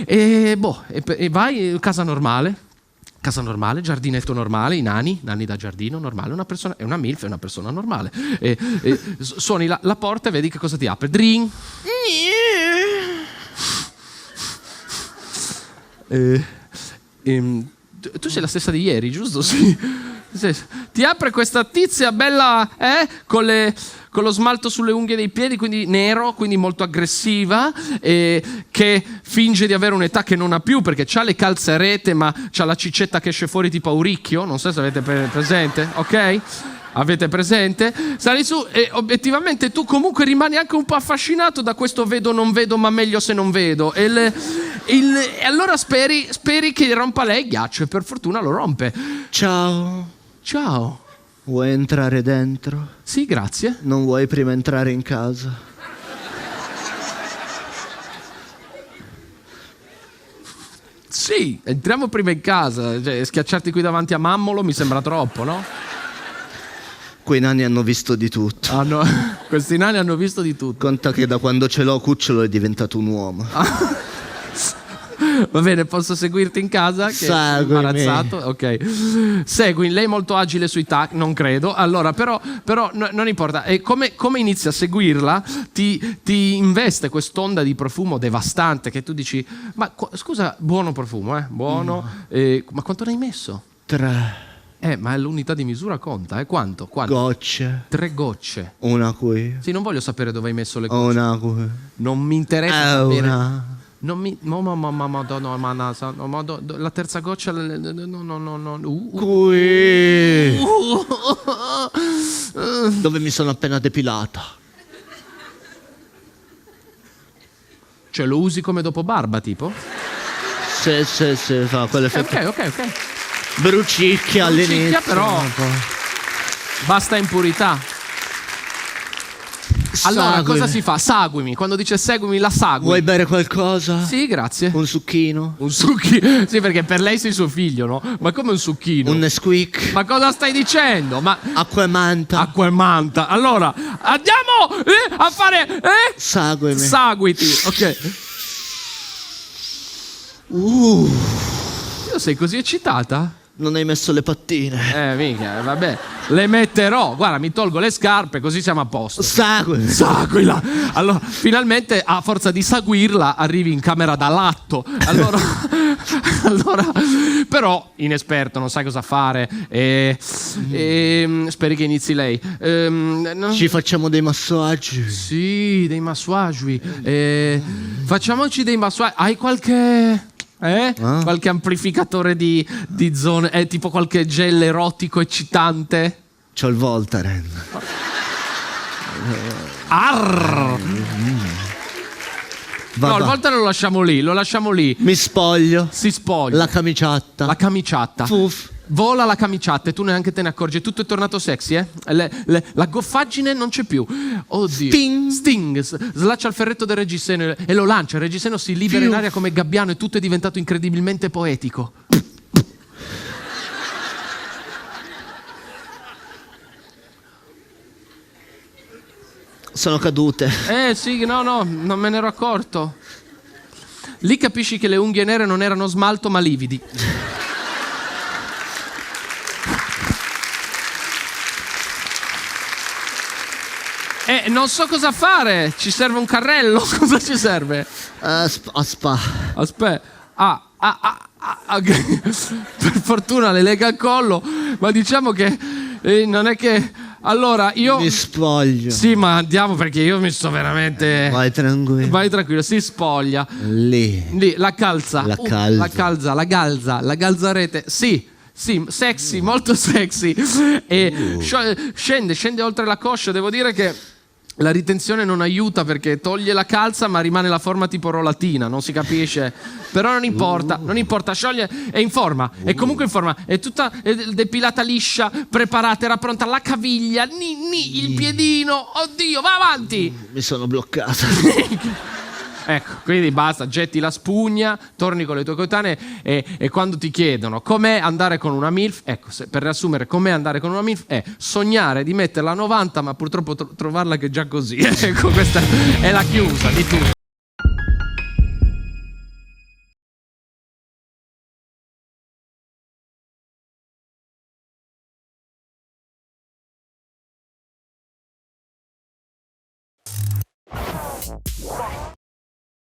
E vai, casa normale, giardinetto normale, i nani da giardino normale, una persona, è una MILF, è una persona normale. Suoni la porta e vedi che cosa ti apre. Dring. Tu sei la stessa di ieri, giusto? Sì. Ti apre questa tizia bella, con lo smalto sulle unghie dei piedi, quindi nero, quindi molto aggressiva, che finge di avere un'età che non ha più perché c'ha le calze a rete ma c'ha la cicetta che esce fuori tipo Auricchio, non so se avete presente, ok? Avete presente? Sali su e obiettivamente tu comunque rimani anche un po' affascinato da questo vedo non vedo ma meglio se non vedo e allora speri che rompa lei il ghiaccio e per fortuna lo rompe. Ciao. Vuoi entrare dentro? Sì, grazie. Non vuoi prima entrare in casa? Sì, entriamo prima in casa. Cioè, schiacciarti qui davanti a Mammolo mi sembra troppo, no? Quei nani hanno visto di tutto. Questi nani hanno visto di tutto. Conta che da quando ce l'ho Cucciolo è diventato un uomo. Va bene, posso seguirti in casa? Che Seguimi. Imbarazzato? Ok. Segui, lei è molto agile sui tac, non credo. Allora, però non importa. E come inizi a seguirla, ti investe quest'onda di profumo devastante che tu dici, ma scusa, buono profumo, buono. Ma quanto ne hai messo? 3. Ma l'unità di misura conta, Quanto? Gocce. 3 gocce. Una qui. Sì, non voglio sapere dove hai messo le gocce. Una qui. Non mi interessa sapere. Una. Non mi... la terza goccia... No. Qui. Dove mi sono appena depilata. Cioè lo usi come dopo barba, tipo? Sì, fa quell'effetto. Ok. Brucicchia all'inizio. Però basta impurità. Allora, Seguimi. cosa si fa? Seguimi. Quando dice seguimi, la segui. Vuoi bere qualcosa? Sì, grazie. Un succhino? Un succhino? Sì, perché per lei sei suo figlio, no? Ma come un succhino? Un Nesquik? Ma cosa stai dicendo? Acqua e manta? Acqua e manta. Allora, andiamo a fare... Seguimi. Seguiti, ok. Io sei così eccitata? Non hai messo le pattine. Mica, vabbè. Le metterò. Guarda, mi tolgo le scarpe così siamo a posto. Seguila. Allora, finalmente, a forza di seguirla, arrivi in camera da latto. Allora, però, inesperto, non sai cosa fare. Speri che inizi lei. No? Ci facciamo dei massaggi. Sì, dei massaggi. Facciamoci dei massaggi. Hai qualche... Qualche amplificatore di zone, tipo qualche gel erotico eccitante? C'ho il Voltaren. No, il Voltaren lo lasciamo lì. Mi spoglio. Si spoglia. La camiciatta. Fuff. Vola la camiciatta e tu neanche te ne accorgi. Tutto è tornato sexy, la goffaggine non c'è più. Oddio. Sting. Slaccia il ferretto del reggiseno e lo lancia. Il reggiseno si libera in aria come gabbiano e tutto è diventato incredibilmente poetico. Sono cadute. Sì, no, non me ne ero accorto. Lì capisci che le unghie nere non erano smalto ma lividi. Non so cosa fare. Ci serve un carrello? Cosa ci serve? Aspetta. Per fortuna le lega al collo. Ma diciamo che non è che... Allora io... Mi spoglio. Sì, ma andiamo perché io mi sto veramente... Vai tranquillo. Si spoglia. Lì. La calza. La galzarete. Sì, sexy, molto sexy. E scende oltre la coscia. Devo dire che la ritenzione non aiuta perché toglie la calza ma rimane la forma tipo rolatina, non si capisce. Però non importa, scioglie, è in forma, è comunque in forma, è tutta depilata liscia, preparata, era pronta la caviglia, il piedino, oddio, va avanti! Mi sono bloccato. Ecco, quindi basta, getti la spugna, torni con le tue coetanee e quando ti chiedono com'è andare con una MILF, ecco, per riassumere com'è andare con una MILF è sognare di metterla a 90 ma purtroppo trovarla che è già così. Ecco, questa è la chiusa di tutto.